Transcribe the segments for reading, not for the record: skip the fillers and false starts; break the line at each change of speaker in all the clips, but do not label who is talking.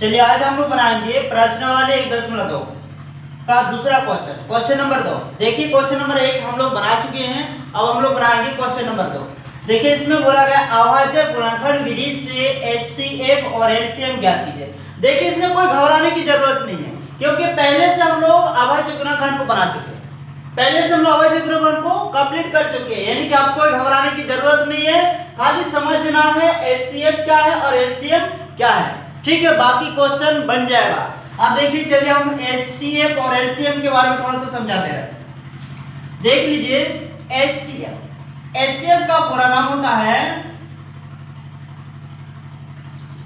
चलिए आज हम लोग बनाएंगे प्रश्न वाले 1.2 का दूसरा क्वेश्चन, क्वेश्चन नंबर 2। देखिए क्वेश्चन नंबर 1 हम लोग बना चुके हैं, अब हम लोग बनाएंगे क्वेश्चन नंबर 2। देखिए इसमें बोला गया अभाज्य गुणनखंड विधि से HCF और LCM ज्ञात कीजिए। देखिए इसमें कोई घबराने की जरूरत नहीं है, क्योंकि पहले से हम लोग अभाज्य गुणनखंड को बना चुके हैं, पहले से हम लोग अभाज्य गुणनखंड को कंप्लीट कर चुके हैं, यानी कि आपको कोई घबराने की जरूरत नहीं है। खाली समझना है HCF क्या है और LCM क्या है, ठीक है। बाकी क्वेश्चन बन जाएगा। अब देखिए चलिए हम HCF और LCM के बारे में थोड़ा सा समझाते हैं। देख लीजिए HCF का पूरा नाम होता है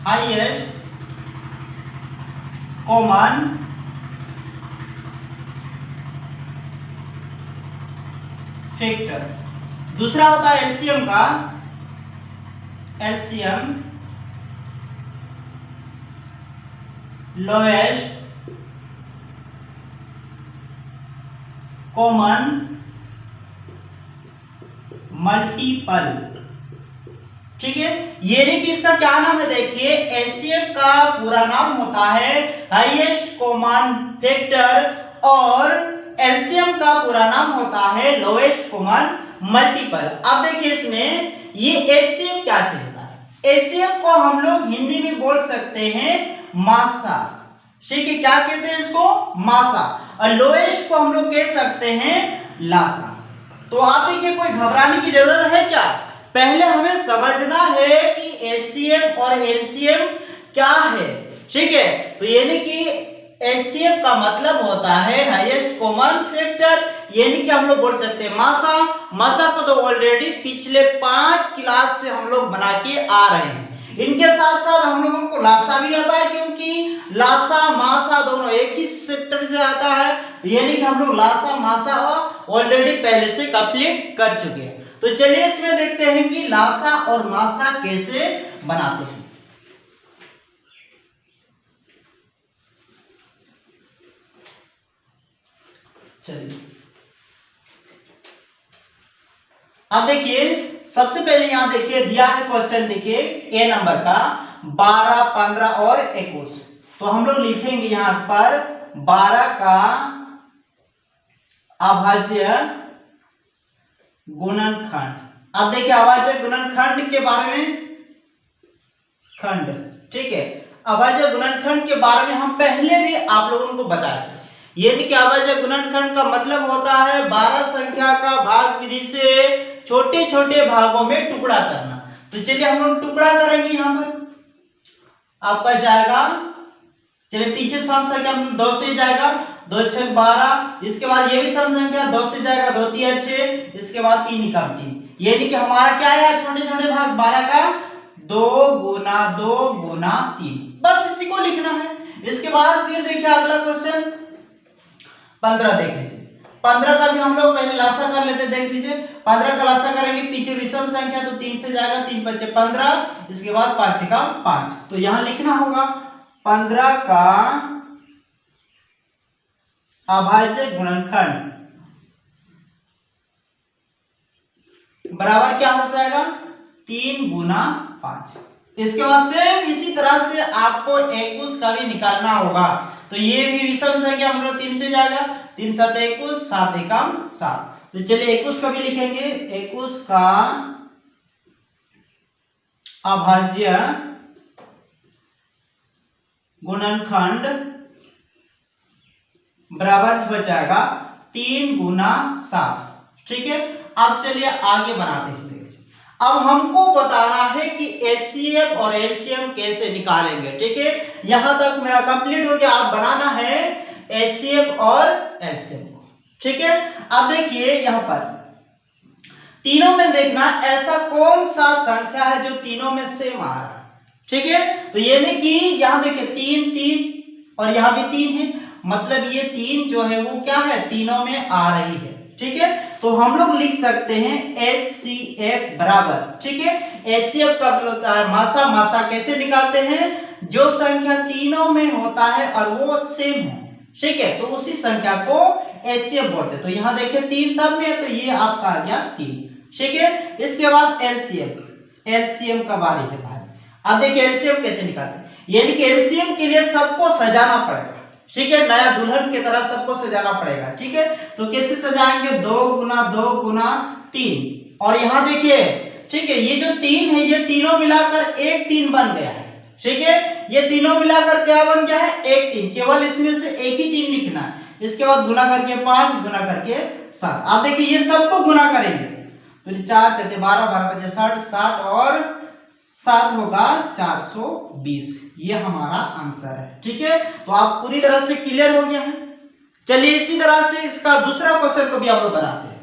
हाईएस्ट कॉमन फैक्टर। दूसरा होता है LCM का LCM लोएस्ट कॉमन मल्टीपल, ठीक है। ये नहीं कि इसका क्या नाम है, देखिए HCF का पूरा नाम होता है हाईएस्ट कॉमन फैक्टर और LCM का पूरा नाम होता है लोएस्ट कॉमन मल्टीपल। अब देखिए इसमें ये HCF क्या चलता है, HCF को हम लोग हिंदी में बोल सकते हैं मासा, ठीक है। क्या कहते हैं इसको, मासा। और लोएस्ट को हम लोग कह सकते हैं लासा। तो आप देखिए कोई घबराने की जरूरत है क्या, पहले हमें समझना है कि HCF और LCM क्या है, ठीक है। तो यानी कि HCF का मतलब होता है हाईएस्ट कॉमन फैक्टर, यानी कि हम लोग बोल सकते हैं मासा। मासा को तो ऑलरेडी पिछले 5 क्लास से हम लोग बना के आ रहे हैं। इनके साथ साथ हम लोगों को लासा भी आता है, क्योंकि लासा मासा दोनों एक ही सेक्टर से आता है, यानी कि हम लोग लासा मासा ऑलरेडी पहले से कंप्लीट कर चुके हैं। तो चलिए इसमें देखते हैं कि लासा और मासा कैसे बनाते हैं। चलिए अब देखिए सबसे पहले यहां देखिए दिया है क्वेश्चन, देखिए ए नंबर का 12, 15 और 21। तो हम लोग लिखेंगे यहां पर 12 का अभाज्य गुणनखंड। अब देखिए अभाज्य गुणनखंड के बारे में खंड, ठीक है। अभाज्य गुणनखंड के बारे में हम पहले भी आप लोगों को बताए थे। यानी कि अभाज्य गुणनखंड का मतलब होता है 12 संख्या का भाग विधि से छोटे छोटे भागों में टुकड़ा करना। तो चलिए हम लोग टुकड़ा करेंगे। यहां पर आपका जाएगा, चलिए पीछे सम संख्या 2 से जाएगा, 2 6 12। इसके बाद ये भी सम संख्या 2 से जाएगा, 2 3 6। इसके बाद 3 एकम 3, यानी कि हमारा क्या है छोटे छोटे भाग 12 का 2 गुना 2 गुना 3, बस इसी को लिखना है। इसके बाद फिर देखिए अगला क्वेश्चन 15 देख लीजिए। 15 का भी हम लोग पहले लासा कर लेते हैं, देख लीजिए 15 का लासा करेंगे, पीछे विषम संख्या तो 3 से जाएगा, 3 5 15। इसके बाद 5 का 5, तो यहां लिखना होगा 15 का अभाज्य गुणनखंड बराबर क्या हो जाएगा 3 गुना 5। इसके बाद सेम इसी तरह से आपको 21 का भी निकालना होगा। तो ये भी विषम संख्या मतलब 3 से जाएगा, 3 7 21, 7 एकम 7। तो चलिए 21 का भी लिखेंगे, 21 का अभाज्य गुणनखंड बराबर हो जाएगा 3 गुना 7, ठीक है। अब चलिए आगे बनाते हैं। अब हमको बताना है कि HCF और LCM कैसे निकालेंगे, ठीक है। यहां तक मेरा कंप्लीट हो गया। अब बनाना है HCF और LCM को, ठीक है। अब देखिए यहां पर तीनों में देखना ऐसा कौन सा संख्या है जो तीनों में सेम आ रहा है, ठीक है। तो ये नहीं कि यहां देखिए 3 3 और यहां भी 3 है, मतलब ये 3 जो है वो क्या है तीनों में आ रही है, ठीक है। तो हम लोग लिख सकते हैं HCF बराबर, ठीक है। HCF का होता है मासा। मासा कैसे निकालते हैं, जो संख्या तीनों में होता है और वो सेम है, ठीक है, तो उसी संख्या को HCF बोलते हैं। तो यहां देखिए 3 सब में है, तो ये आपका आ गया 3, ठीक है। इसके बाद LCM का बारी है भाई। अब देखिए LCM कैसे निकालते हैं। यानी कि एलसीएम के लिए सबको सजाना पड़ेगा, ठीक है, नया दुल्हन की तरह सबको सजाना पड़ेगा, ठीक है। तो कैसे सजाएंगे, 2 गुना 2 गुना 3, और यहाँ देखिए, ठीक है, ये जो 3 है ये तीनों मिलाकर एक 3 बन गया है, ठीक है, ये तीनों मिलाकर क्या बन गया है, एक 3, केवल इसमें से एक ही 3 लिखना है। इसके बाद गुना करके 5, गुना करके 7। आप देखिए ये सबको गुना करेंगे तो 4 चलते 12, 12 बजे 60, 60 और 7 होगा 420, ये हमारा आंसर है, ठीक है। तो आप पूरी तरह से क्लियर हो गया है। चलिए इसी तरह से इसका दूसरा क्वेश्चन को भी हम लोग बनाते हैं।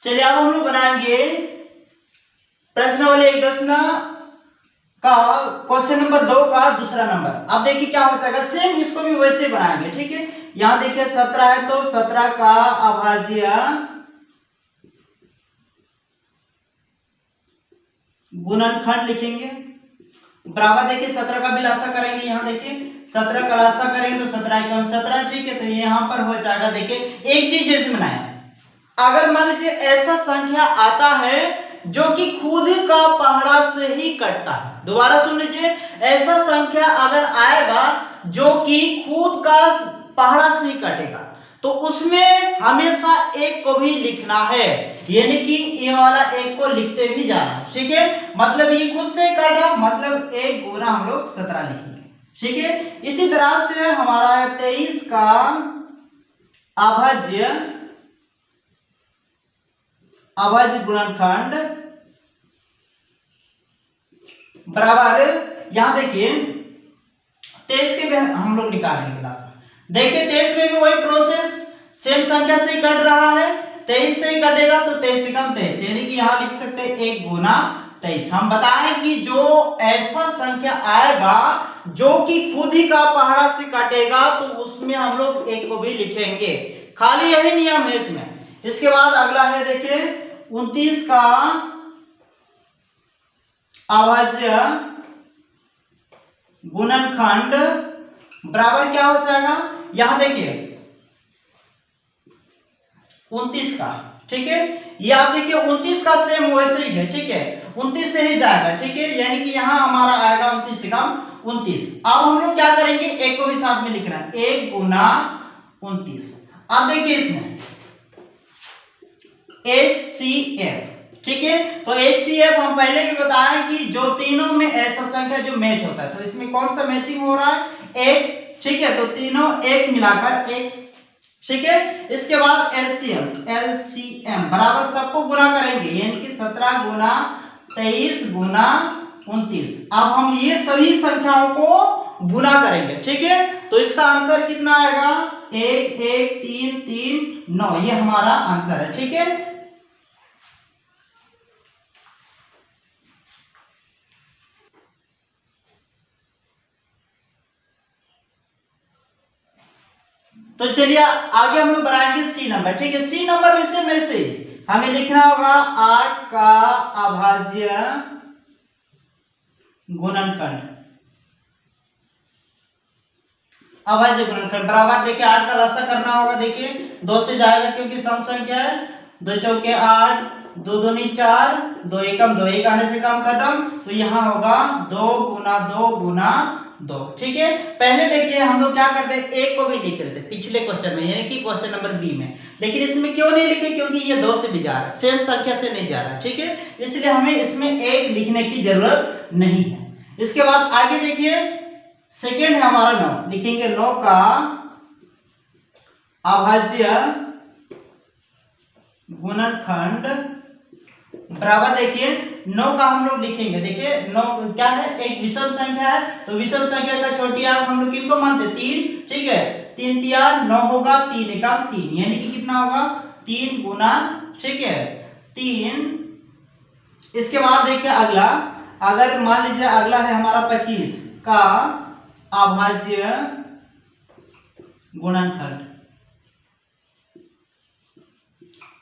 चलिए अब हम लोग बनाएंगे प्रश्नावली 1 का क्वेश्चन नंबर 2 का दूसरा नंबर। अब देखिए क्या हो जाएगा, सेम इसको भी वैसे बनाएंगे, ठीक है। यहां देखिए 17 है तो 17 का अभाज्य गुणनखंड लिखेंगे, बराबर देखिए 17 का भी लासा करेंगे, यहाँ देखिए 17 का लासा करेंगे तो 17 एकम 17, ठीक है। तो यहाँ पर हो जाएगा, देखिए एक चीज इसमें बनाया, अगर मान लीजिए ऐसा संख्या आता है जो कि खुद का पहाड़ा से ही कटता है, दोबारा सुन लीजिए, ऐसा संख्या अगर आएगा जो कि खुद का पहाड़ा से ही कटेगा तो उसमें हमेशा एक को भी लिखना है, यानी कि ये वाला एक को लिखते भी जाना, ठीक है। मतलब ये खुद से काटा, मतलब 1 गुना हम लोग 17 लिखेंगे, ठीक है। इसी तरह से हमारा है 23 का अभाज्य गुणनखंड, बराबर यहां देखिए 23 के भी हम लोग निकालेंगे लासा। देखिए 23 में भी वही प्रोसेस, सेम संख्या से कट रहा है, 23 से ही कटेगा तो 23 से कम 23, यानी कि यहां लिख सकते हैं 1 गुना 23। हम बताएं कि जो ऐसा संख्या आएगा जो कि खुद ही का पहाड़ा से काटेगा तो उसमें हम लोग एक को भी लिखेंगे, खाली यही नियम है इसमें। इसके बाद अगला है देखिए 29 का अभाज्य गुणनखंड, बराबर क्या हो जाएगा, यहां देखिए 29 का, ठीक है, ये आप देखिए 29 का सेम वैसे ही है, ठीक है, 29 से ही जाएगा, ठीक है, यानी कि यहां हमारा आएगा 29 से कम 29। अब हम लोग क्या करेंगे, एक को भी साथ में लिखना है, 1 गुना 29। अब देखिए इसमें HCF, ठीक है, तो HCF हम पहले भी बताया कि जो तीनों में ऐसा संख्या जो मैच होता है, तो इसमें कौन सा मैचिंग हो रहा है, 1, ठीक है, तो तीनों 1 मिलाकर 1, ठीक है। इसके बाद LCM बराबर सबको गुना करेंगे, यानी कि 17 गुना 23 गुना 29। अब हम ये सभी संख्याओं को गुना करेंगे, ठीक है, तो इसका आंसर कितना आएगा, 1 1 3 3 9, ये हमारा आंसर है, ठीक है। तो चलिए आगे हम लोग बनाएंगे सी नंबर, ठीक है। सी नंबर में से हमें लिखना होगा 8 का अभाज्य गुणनखंड, अभाज्य गुणनखंड, बराबर देखिए 8 का लासा करना होगा, देखिए 2 से जाएगा क्योंकि सम संख्या है, 2 चौके 8, 2 दूनी 4, 2 एकम 2, एक आने से कम खत्म, तो यहाँ होगा 2 गुना 2 गुना 2, ठीक है। पहले देखिए हम लोग क्या करते हैं, एक को भी लिख रहे थे पिछले क्वेश्चन में, यानी कि क्वेश्चन नंबर बी में, लेकिन इसमें क्यों नहीं लिखे, क्योंकि ये 2 से भी जा रहा है, सेम संख्या से नहीं जा रहा है, ठीक है, इसलिए हमें इसमें 1 लिखने की जरूरत नहीं है। इसके बाद आगे देखिए सेकेंड है हमारा 9, लिखेंगे 9 का अभाज्य गुणनखंड, बराबर देखिए 9 का हम लोग लिखेंगे, देखिए 9 क्या है, एक विषम संख्या है, तो विषम संख्या का छोटी अंक हम लोग किनको मानते हैं, 3, ठीक है, 3 3 9 होगा, 3 एकम 3, यानी कि कितना होगा 3 गुना, ठीक है 3। इसके बाद देखिए अगला, अगर मान लीजिए अगला है हमारा 25 का अभाज्य गुणनखंड,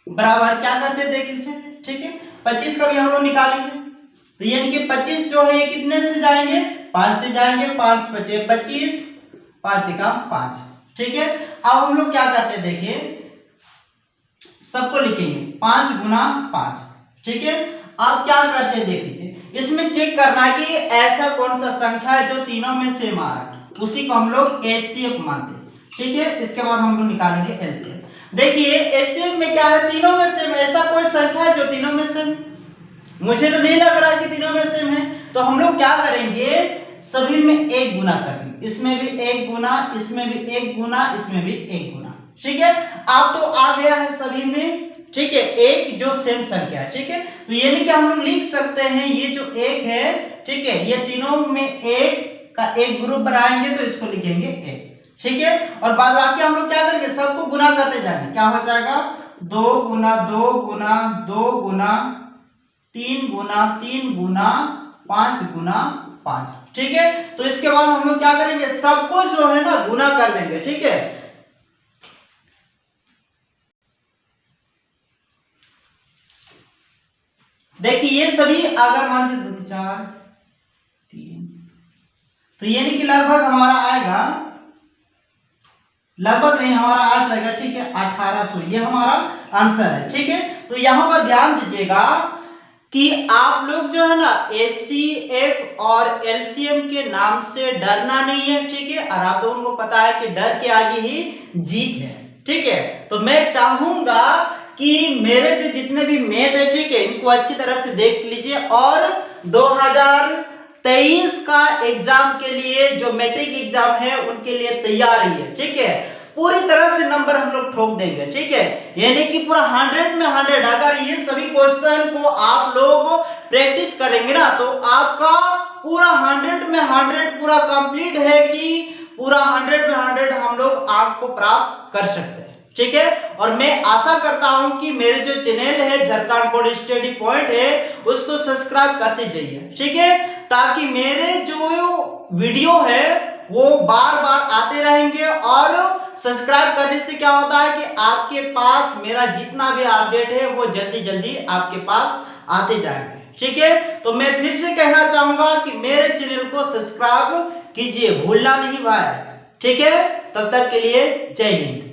बराबर क्या करते हैं देख लीजिए, ठीक है, 25 का भी हम लोग निकालेंगे, तो यानी कि 25 जो है ये कितने से जाएंगे, 5 से जाएंगे, 5 5 25, 5 एकम 5, ठीक है। अब हम लोग क्या करते हैं देखिए सबको लिखेंगे 5 गुना 5, ठीक है। आप क्या करते हैं देख लीजिए, इसमें चेक करना है कि ऐसा कौन सा संख्या है जो तीनों में सेम आ रहा है, उसी को हम लोग एचसीएफ मानते हैं, ठीक है। इसके बाद हम लोग निकालेंगे एलसीएम। देखिए एचसीएफ में क्या है, तीनों में सेम, ऐसा कोई संख्या है जो तीनों में सेम, मुझे तो नहीं लग रहा है कि तीनों में सेम है। तो हम लोग क्या करेंगे, सभी में एक गुना कर देंगे, इसमें भी एक गुना, इसमें भी एक गुना, इसमें भी एक गुना, ठीक है। आप तो आ गया है सभी में, ठीक है, एक जो सेम संख्या है, ठीक है। तो ये नहीं कि हम लोग लिख सकते हैं ये जो एक है, ठीक है, ये तीनों में एक का एक ग्रुप बनाएंगे तो इसको लिखेंगे एक, ठीक है। और बाद बाकी हम लोग क्या करेंगे, सबको गुना करते जाएंगे, क्या हो जाएगा 2 गुना 2 गुना 2 गुना 3 गुना 3 गुना 5 गुना 5, ठीक है। तो इसके बाद हम लोग क्या करेंगे, सबको जो है ना गुना कर देंगे, ठीक है। देखिए ये सभी अगर मान लीजिए 2 4 3, तो ये नहीं कि लगभग हमारा आएगा, लगभग नहीं हमारा आ जाएगा, ठीक है 1800, ये हमारा आंसर है, ठीक है। तो यहां पर ध्यान दीजिएगा कि आप लोग जो है ना एचसीएफ और एलसीएम के नाम से डरना नहीं है, ठीक है। और आप लोगों को पता है कि डर के आगे ही जीत है, ठीक है। तो मैं चाहूंगा कि मेरे जो जितने भी मैथ है, ठीक है, इनको अच्छी तरह से देख लीजिए और 2023 का एग्जाम के लिए जो मैट्रिक एग्जाम है उनके लिए तैयार रहिए, ठीक है। पूरी तरह से नंबर हम लोग ठोक देंगे, ठीक है, यानी कि पूरा 100 में 100। अगर ये सभी क्वेश्चन को आप लोग प्रैक्टिस करेंगे ना तो आपका पूरा 100 में 100 पूरा कंप्लीट है कि पूरा 100 में 100 हम लोग आपको प्राप्त कर सकते हैं, ठीक है। और मैं आशा करता हूं कि मेरे जो चैनल है झारखंड बोर्ड स्टडी पॉइंट है उसको सब्सक्राइब करते जाइए, ठीक है, ताकि मेरे जो वीडियो है वो बार बार आते रहेंगे। और सब्सक्राइब करने से क्या होता है कि आपके पास मेरा जितना भी अपडेट है वो जल्दी जल्दी आपके पास आते जाएंगे, ठीक है। तो मैं फिर से कहना चाहूंगा कि मेरे चैनल को सब्सक्राइब कीजिए, भूलना नहीं भाई, ठीक है। तब तक के लिए जय हिंद।